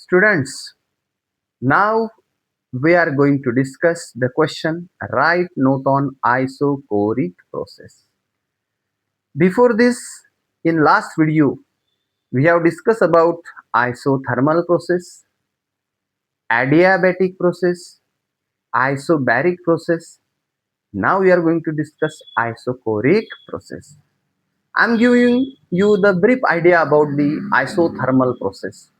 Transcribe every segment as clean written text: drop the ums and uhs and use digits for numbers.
Students, now we are going to discuss the question write note on isochoric process. Before this, in last video, we have discussed about isothermal process, adiabatic process, isobaric process. Now we are going to discuss isochoric process. I am giving you the brief idea about the isothermal process.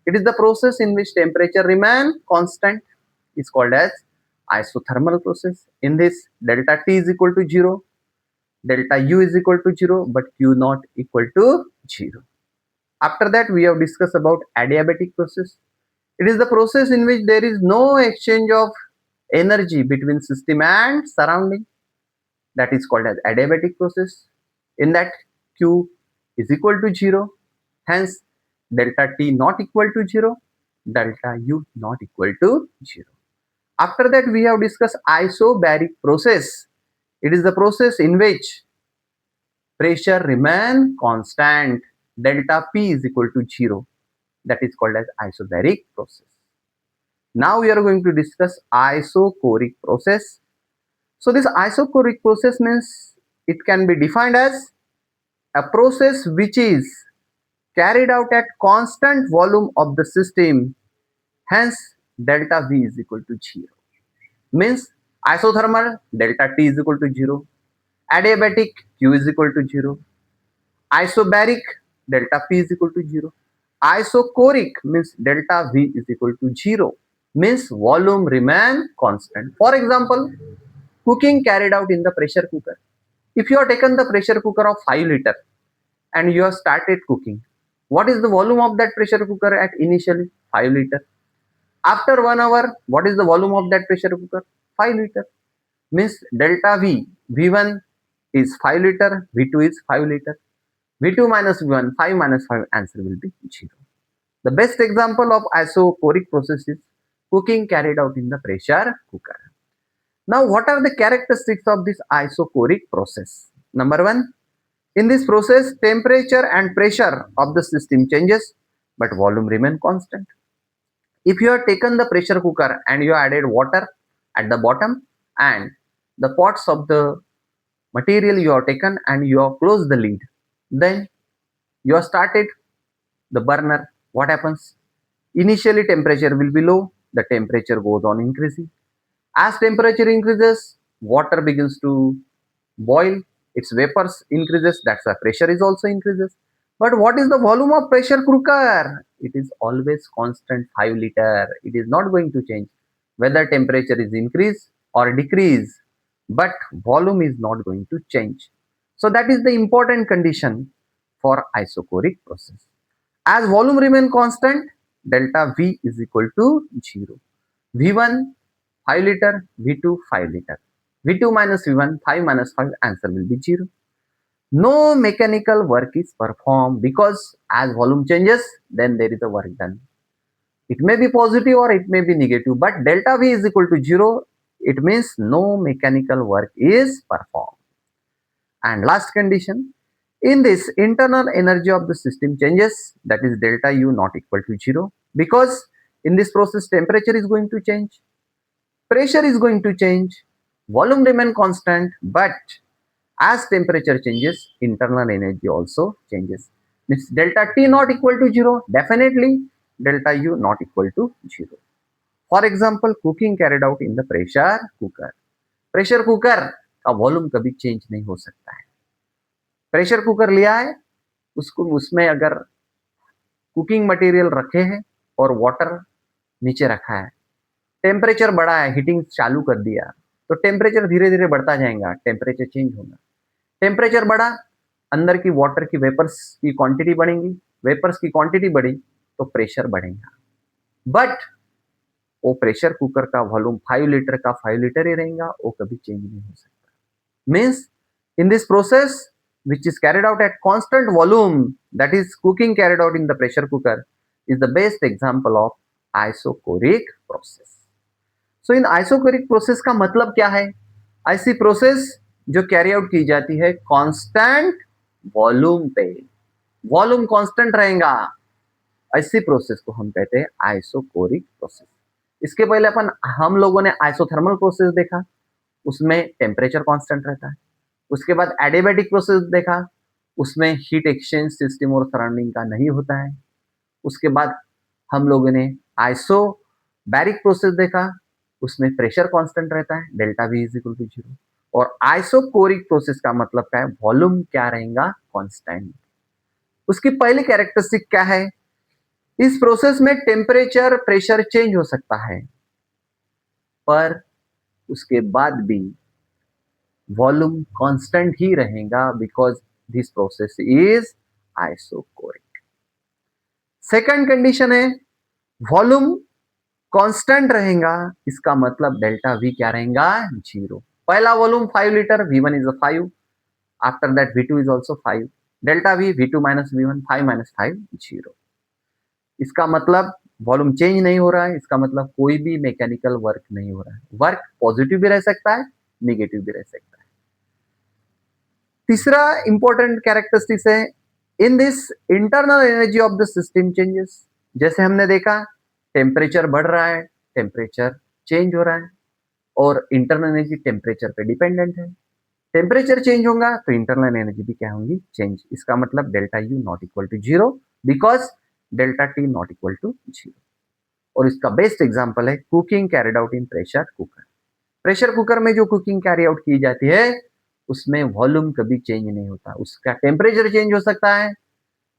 It is the process in which temperature remain constant. Is called as isothermal process. In this, delta T is equal to 0, delta U is equal to 0, but Q not equal to 0. After that, we have discussed about adiabatic process. It is the process in which there is no exchange of energy between system and surrounding. That is called as adiabatic process. In that, Q is equal to 0. Hence, delta T not equal to 0, delta U not equal to 0. After that, we have discussed isobaric process. It is the process in which pressure remain constant. Delta P is equal to 0. That is called as isobaric process. Now we are going to discuss isochoric process. So this isochoric process means it can be defined as a process which is carried out at constant volume of the system. Hence, delta V is equal to 0. Means isothermal, delta T is equal to 0. Adiabatic, Q is equal to 0. Isobaric, delta P is equal to 0. Isochoric means delta V is equal to 0. Means volume remain constant. For example, cooking carried out in the pressure cooker. If you have taken the pressure cooker of 5 liter and you have started cooking, what is the volume of that pressure cooker at initially? 5 liter. After 1 hour, what is the volume of that pressure cooker? 5 liter. Means delta V, V1 is 5 liter, V2 is 5 liter. V2 minus V1, 5 minus 5, answer will be 0. The best example of isochoric process is cooking carried out in the pressure cooker. Now, what are the characteristics of this isochoric process? Number 1, in this process, temperature and pressure of the system changes, but volume remain constant. If you have taken the pressure cooker and you added water at the bottom and the pots of the material you have taken and you have closed the lid, then you have started the burner. What happens? Initially temperature will be low, the temperature goes on increasing. As temperature increases, water begins to boil, its vapors increases, that's why pressure is also increases. But what is the volume of pressure cooker? It is always constant 5 liter. It is not going to change whether temperature is increase or decrease, but volume is not going to change. So that is the important condition for isochoric process. As volume remain constant, delta V is equal to 0. V1 5 liter, V2 5 liter. V2 minus V1, 5 minus 5, answer will be 0. No mechanical work is performed because as volume changes, then there is a work done. It may be positive or it may be negative, but delta V is equal to 0. It means no mechanical work is performed. And last condition, in this internal energy of the system changes, that is delta U not equal to 0, because in this process temperature is going to change, pressure is going to change, volume remain constant, but as temperature changes, internal energy also changes. Means delta T not equal to 0, definitely delta U not equal to 0. For example, cooking carried out in the pressure cooker. Pressure cooker का volume कभी change नहीं हो सकता है. Pressure cooker लिया है, उसको उसमें अगर कुकिंग मटेरियल रखे हैं और वाटर नीचे रखा है, टेम्परेचर बढ़ा है, हीटिंग चालू कर दिया, तो टेम्परेचर धीरे धीरे बढ़ता जाएगा, टेम्परेचर चेंज होगा. टेम्परेचर बढ़ा, अंदर की वाटर की वेपर्स की क्वांटिटी बढ़ेंगी, वेपर्स की क्वांटिटी बढ़ी तो प्रेशर बढ़ेगा. बट वो प्रेशर कुकर का वॉल्यूम 5 लीटर का 5 लीटर ही रहेगा, वो कभी चेंज नहीं हो सकता. Means in this process which is carried out at constant volume, that is cooking carried out in the pressure cooker, is the best example of isochoric process. So in isochoric process का मतलब क्या है? ऐसी process जो carry out की जाती है constant volume पे. वॉल्यूम कांस्टेंट रहेगा, ऐसी प्रोसेस को हम कहते हैं आइसोकोरिक प्रोसेस। इसके पहले हम लोगों ने आइसोथर्मल प्रोसेस देखा, उसमें टेम्परेचर कांस्टेंट रहता है। उसके बाद एडियाबैटिक प्रोसेस देखा, उसमें हीट एक्सचेंज सिस्टम और सराउंडिंग का नहीं होता है। उसके बाद हम लोगों ने आइसोबैरिक प्रोसेस देखा, उसमें प्रेशर कांस्टेंट रहता है, delta v is equal to 0। और आइसोकोरिक प्रोसेस का मतलब क्या है, वॉल्यूम क्या रहेगा, कांस्टेंट। उसकी पहली कैरेक्टरिस्टिक क्या है, इस प्रोसेस में टेम्परेचर प्रेशर चेंज हो सकता है, पर उसके बाद भी वॉल्यूम कांस्टेंट ही रहेगा, because this process is isochoric. Second condition है वॉल्यूम कांस्टेंट रहेगा, इसका मतलब डेल्टा वी क्या रहेगा, 0। पहला volume 5 litre, V1 is 5, after that V2 is also 5, delta we V2 minus V1, 5 minus 5 0। इसका मतलब वॉल्यूम चेंज नहीं हो रहा है, इसका मतलब कोई भी मैकेनिकल वर्क नहीं हो रहा है। वर्क पॉजिटिव भी रह सकता है, निगेटिव भी रह सकता है। तीसरा इंपॉर्टेंट कैरेक्टरिस्टिक्स है, in this internal energy of the system changes. जैसे हमने देखा टेम्परेचर बढ़ रहा है, टेम्परेचर चेंज हो रहा है, और इंटरनल एनर्जी टेम्परेचर पे डिपेंडेंट है। टेम्परेचर चेंज होगा तो इंटरनल एनर्जी भी क्या होंगी, चेंज। इसका मतलब delta u not equal to 0, because delta t not equal to 0। और इसका बेस्ट एग्जांपल है cooking carried out in pressure cooker. Pressure cooker में जो कुकिंग कैरी आउट की जाती है, उसमें वॉल्यूम कभी चेंज नहीं होता। उसका टेम्परेचर चेंज हो सकता है,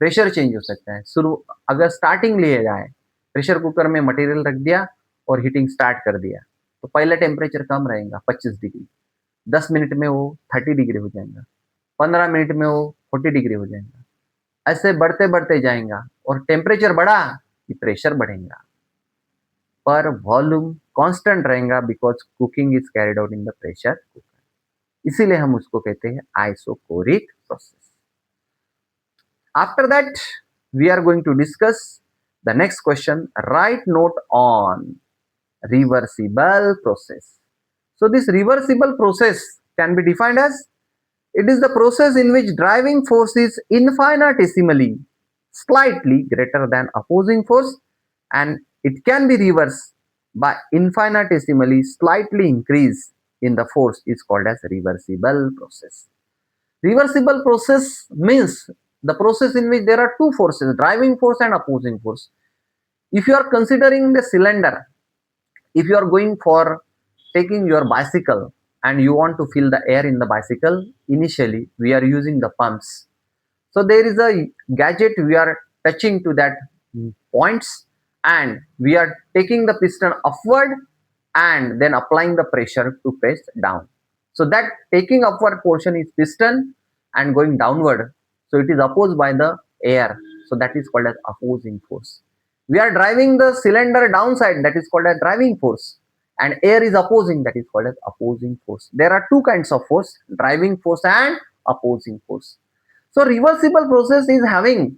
प्रेशर चेंज हो सकता है। शुरू अगर स्टार्टिंग लिए जाए, प्रेशर कुकर में मटेरियल रख दिया और हीटिंग स्टार्ट कर दिया, तो पहले टेम्परेचर कम रहेगा 25 डिग्री, 10 मिनट में वो 30 डिग्री हो जाएगा, 15 मिनट में वो 40 डिग्री हो जाएगा। ऐसे बढ़ते बढ़ते जाएगा, और टेम्परेचर बढ़ा कि प्रेशर बढ़ेगा, पर वॉल्यूम कांस्टेंट रहेगा, because cooking is carried out in the pressure cooker. इसीलिए हम उसको कहते हैं isochoric process. After that we are going to discuss the next question, right note on reversible process. So this reversible process can be defined as, it is the process in which driving force is infinitesimally slightly greater than opposing force, and it can be reversed by infinitesimally slightly increase in the force, is called as reversible process. Reversible process means the process in which there are two forces, driving force and opposing force. If you are considering the cylinder, if you are going for taking your bicycle and you want to fill the air in the bicycle, initially we are using the pumps. So there is a gadget, we are touching to that points, and we are taking the piston upward and then applying the pressure to press down. So that taking upward portion is piston and going downward, so it is opposed by the air, so that is called as opposing force. We are driving the cylinder downside, that is called as driving force, and air is opposing, that is called as opposing force. There are two kinds of force, driving force and opposing force. So reversible process is having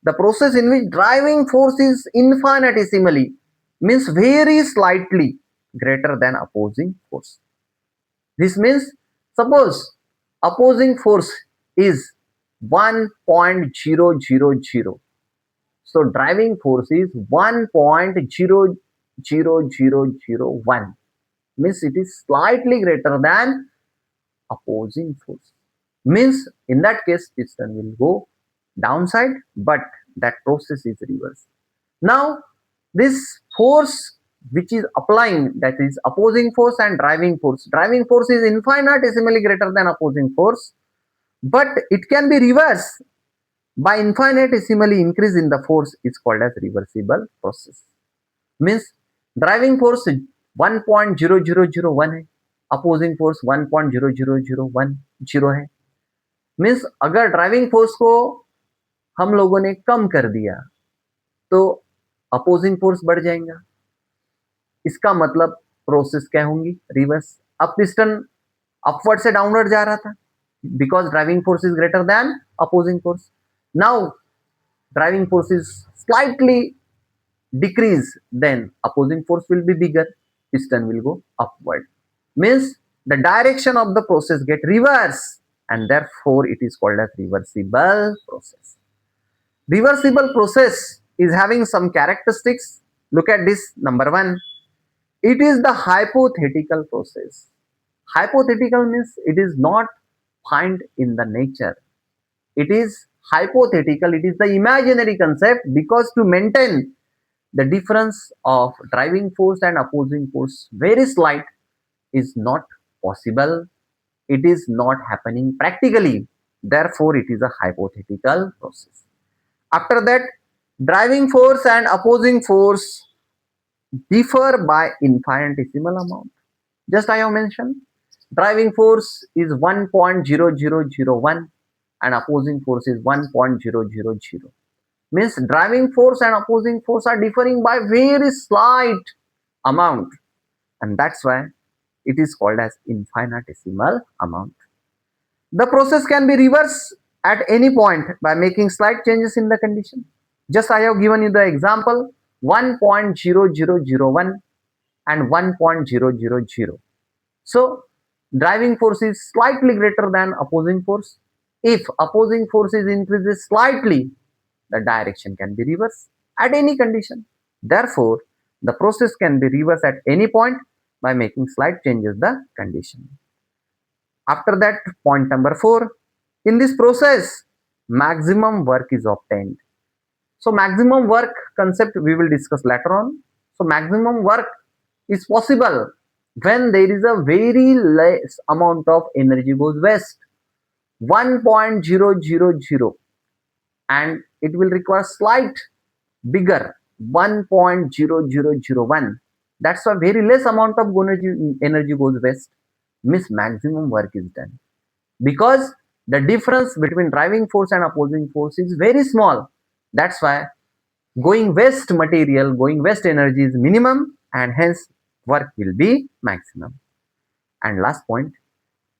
the process in which driving force is infinitesimally, means very slightly greater than opposing force. This means, suppose opposing force is 1.000, so driving force is 1.00001, means it is slightly greater than opposing force. Means in that case piston will go downside, but that process is reversed. Now this force which is applying, that is opposing force and driving force is infinitesimally greater than opposing force, but it can be reversed by infinitesimally increase in the force, is called as reversible process. Means driving force 1.0001 है, opposing force 1.00010 है। Means अगर driving force को हम लोगों ने कम कर दिया तो अपोजिंग फोर्स बढ़ जाएगा, इसका मतलब प्रोसेस क्या होंगी, रिवर्स। अब पिस्टन अपवर्ड से डाउनवर्ड जा रहा था, because driving force is greater than opposing force. Now driving force is slightly decrease, then opposing force will be bigger, piston will go upward, means the direction of the process get reverse, and therefore it is called as reversible process. Reversible process is having some characteristics. Look at this. Number one, it is the hypothetical process. Hypothetical means it is not found in the nature. It is hypothetical, it is the imaginary concept, because to maintain the difference of driving force and opposing force very slight is not possible. It is not happening practically. Therefore, it is a hypothetical process. After that, driving force and opposing force differ by infinitesimal amount. Just I have mentioned, driving force is 1.0001 and opposing force is 1.000. Means driving force and opposing force are differing by very slight amount, and that's why it is called as infinitesimal amount. The process can be reversed at any point by making slight changes in the condition. Just I have given you the example 1.0001 and 1.000. So driving force is slightly greater than opposing force. If opposing force is increases slightly, the direction can be reversed at any condition. Therefore, the process can be reversed at any point by making slight changes the condition. After that, point number 4, in this process, maximum work is obtained. So maximum work concept we will discuss later on. So maximum work is possible when there is a very less amount of energy goes waste, 1.000, and it will require slight bigger 1.0001. That's why very less amount of energy goes waste, means maximum work is done, because the difference between driving force and opposing force is very small. That's why going waste material, going waste energy is minimum, and hence work will be maximum. And last point,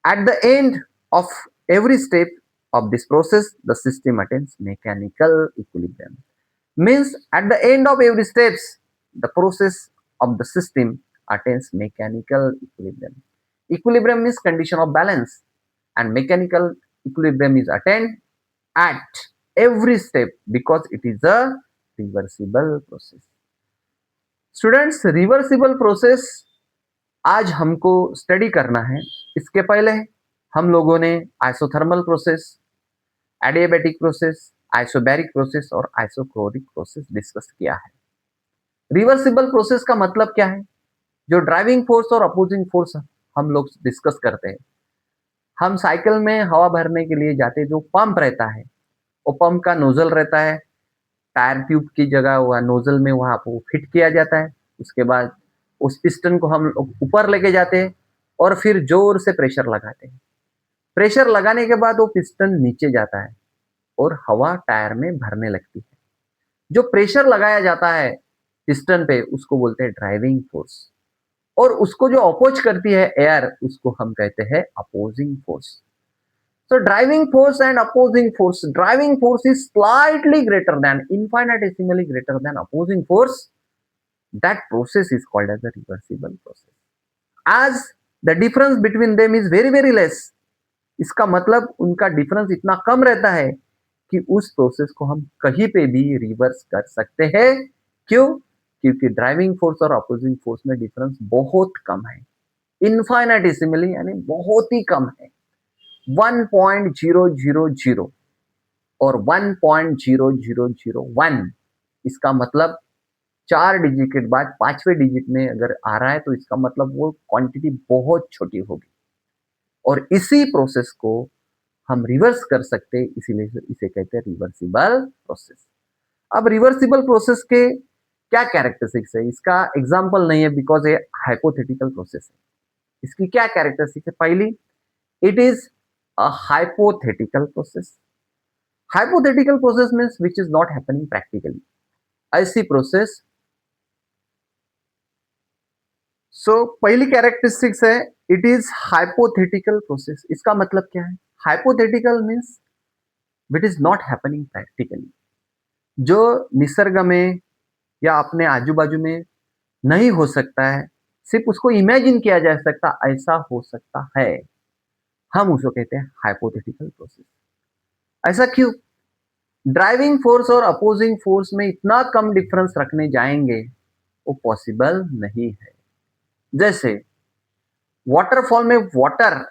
at the end of every step of this process, the system attains mechanical equilibrium. Means at the end of every steps, the process of the system attains mechanical equilibrium. Equilibrium means condition of balance, and mechanical equilibrium is attained at every step because it is a reversible process. Students, reversible process आज हमको study करना है. इसके पहले हम लोगों ने isothermal process, adiabatic process, isobaric process और आइसोक्रोरिक प्रोसेस डिस्कस किया है. रिवर्सिबल प्रोसेस का मतलब क्या है? जो ड्राइविंग फोर्स और अपोजिंग फोर्स हम लोग डिस्कस करते हैं. हम साइकिल में हवा भरने के लिए जाते, जो पंप रहता है, वो पंप का नोजल रहता है, टायर ट्यूब की जगह वह नोजल में वहां वो फिट किया जाता है. उसके बाद उस पिस्टन को हम ऊपर लेके जाते हैं और फिर जोर से प्रेशर लगाते हैं. प्रेशर लगाने के बाद वो पिस्टन नीचे जाता है और हवा टायर में भरने लगती है. जो प्रेशर लगाया जाता है पिस्टन पे, उसको बोलते हैं ड्राइविंग फोर्स, और उसको जो अपोज करती है एयर, उसको हम कहते हैं opposing force. So driving force and opposing force. Driving force is slightly greater than, infinitesimally greater than opposing force. That process is called as a reversible process. As the difference between them is very very less. इसका मतलब उनका difference इतना कम रहता है कि उस process को हम कहीं पे भी रिवर्स कर सकते हैं. क्यों? क्योंकि ड्राइविंग फोर्स और अपोजिंग फोर्स में डिफरेंस बहुत कम है, इनफाइनाइटेसिमली यानी बहुत ही कम है. 1.000 और 1.0001. इसका मतलब 4 डिजिट के बाद 5वें डिजिट में अगर आ रहा है तो इसका मतलब वो क्वांटिटी बहुत छोटी होगी, और इसी प्रोसेस को हम रिवर्स कर सकते हैं, इसीलिए इसे कहते हैं रिवर्सिबल प्रोसेस. अब रिवर्सिबल प्रोसेस के क्या कैरेक्टरिस्टिक्स है? इसका एग्जांपल नहीं है बिकॉज ये हाइपोथेटिकल प्रोसेस है. इसकी क्या कैरेक्टरिस्टिक्स है? पहली, it is a hypothetical process. Hypothetical process means which is not happening practically. ऐसी प्रोसेस. सो पहली कैरेक्टरिस्टिक्स है, इट इज हाइपोथेटिकल प्रोसेस. इसका मतलब क्या है? Hypothetical means which is not happening practically. जो निसर्ग में या अपने आजू बाजू में नहीं हो सकता है, सिर्फ उसको इमेजिन किया जा सकता, ऐसा हो सकता है, हम उसको कहते हैं हाइपोथेटिकल प्रोसेस. ऐसा क्यों? ड्राइविंग फोर्स और अपोजिंग फोर्स में इतना कम डिफरेंस रखने जाएंगे वो पॉसिबल नहीं है। जैसे वाटरफॉल में वाटर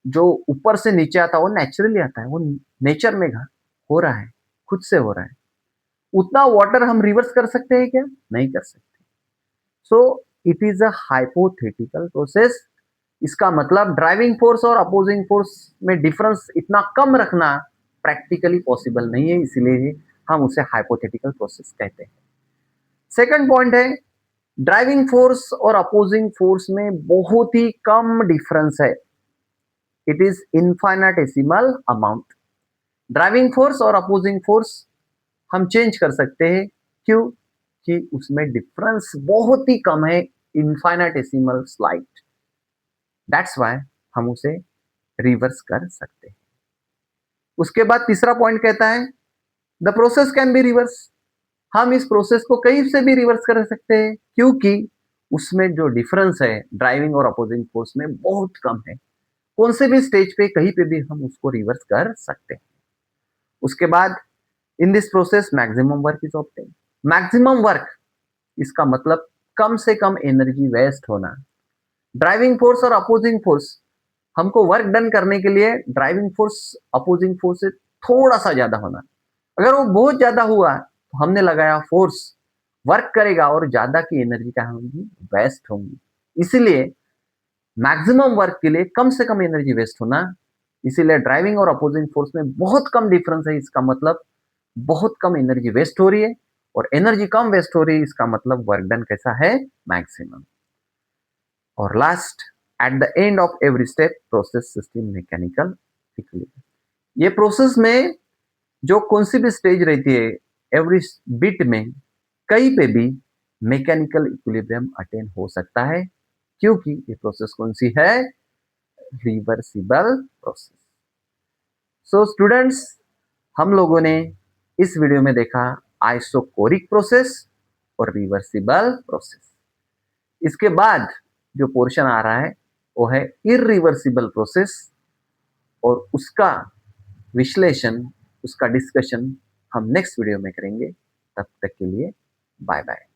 जो ऊपर से नीचे आता है वो नेचुरली आता है, वो नेचर में हो रहा है, खुद से हो रहा है। उतना वाटर हम रिवर्स कर सकते हैं क्या? नहीं कर सकते। So it is a hypothetical process. इसका मतलब ड्राइविंग फोर्स और अपोजिंग फोर्स में डिफरेंस इतना कम रखना प्रैक्टिकली पॉसिबल नहीं है, इसलिए हम उसे हाइपोथेटिकल प्रोसेस कहते हैं। सेकंड पॉइंट है, ड्राइविंग फोर्स और अपोजिंग फोर्स में बहुत ही कम डिफरेंस है। It is infinitesimal amount. Driving force और अपोजिंग फोर्स हम चेंज कर सकते हैं, क्यों? कि उसमें डिफरेंस बहुत ही कम है, इनफाइनाटेसिमल स्लाइट। दैट्स वाई हम उसे रिवर्स कर सकते हैं। उसके बाद तीसरा पॉइंट कहता है the process can be reverse. हम इस प्रोसेस को कहीं से भी रिवर्स कर सकते हैं, क्योंकि उसमें जो डिफरेंस है ड्राइविंग और अपोजिंग फोर्स में बहुत कम है। कौन से भी स्टेज पे कहीं पे भी हम उसको रिवर्स कर सकते हैं। उसके बाद in this process maximum work is obtain. Maximum work, इसका मतलब कम से कम एनर्जी वेस्ट होना। ड्राइविंग फोर्स और अपोजिंग फोर्स, हमको वर्क डन करने के लिए ड्राइविंग फोर्स अपोजिंग फोर्स से थोड़ा सा ज्यादा होना। अगर वो बहुत ज्यादा हुआ तो हमने लगाया फोर्स, वर्क करेगा और ज्यादा की एनर्जी क्या होगी? वेस्ट होंगी। इसीलिए मैक्सिमम वर्क के लिए कम से कम एनर्जी वेस्ट होना। इसीलिए ड्राइविंग और अपोजिंग फोर्स में बहुत कम डिफरेंस है, इसका मतलब बहुत कम एनर्जी वेस्ट हो रही है। और एनर्जी कम वेस्ट हो रही है, इसका मतलब वर्क डन कैसा है? मैक्सिमम। और last, at the end of every step process system mechanical equilibrium. ये प्रोसेस में जो कौन सी भी स्टेज रहती है, एवरी बिट में कहीं पे भी मैकेनिकल इक्विलिब्रियम अटेन हो सकता है, क्योंकि ये प्रोसेस कौन सी है? Reversible process. सो स्टूडेंट्स, हम लोगों ने इस वीडियो में देखा आइसोकोरिक प्रोसेस और रिवर्सिबल प्रोसेस। इसके बाद जो पोर्शन आ रहा है वो है इरिवर्सिबल प्रोसेस, और उसका विश्लेषण, उसका डिस्कशन हम नेक्स्ट वीडियो में करेंगे। तब तक के लिए बाय बाय।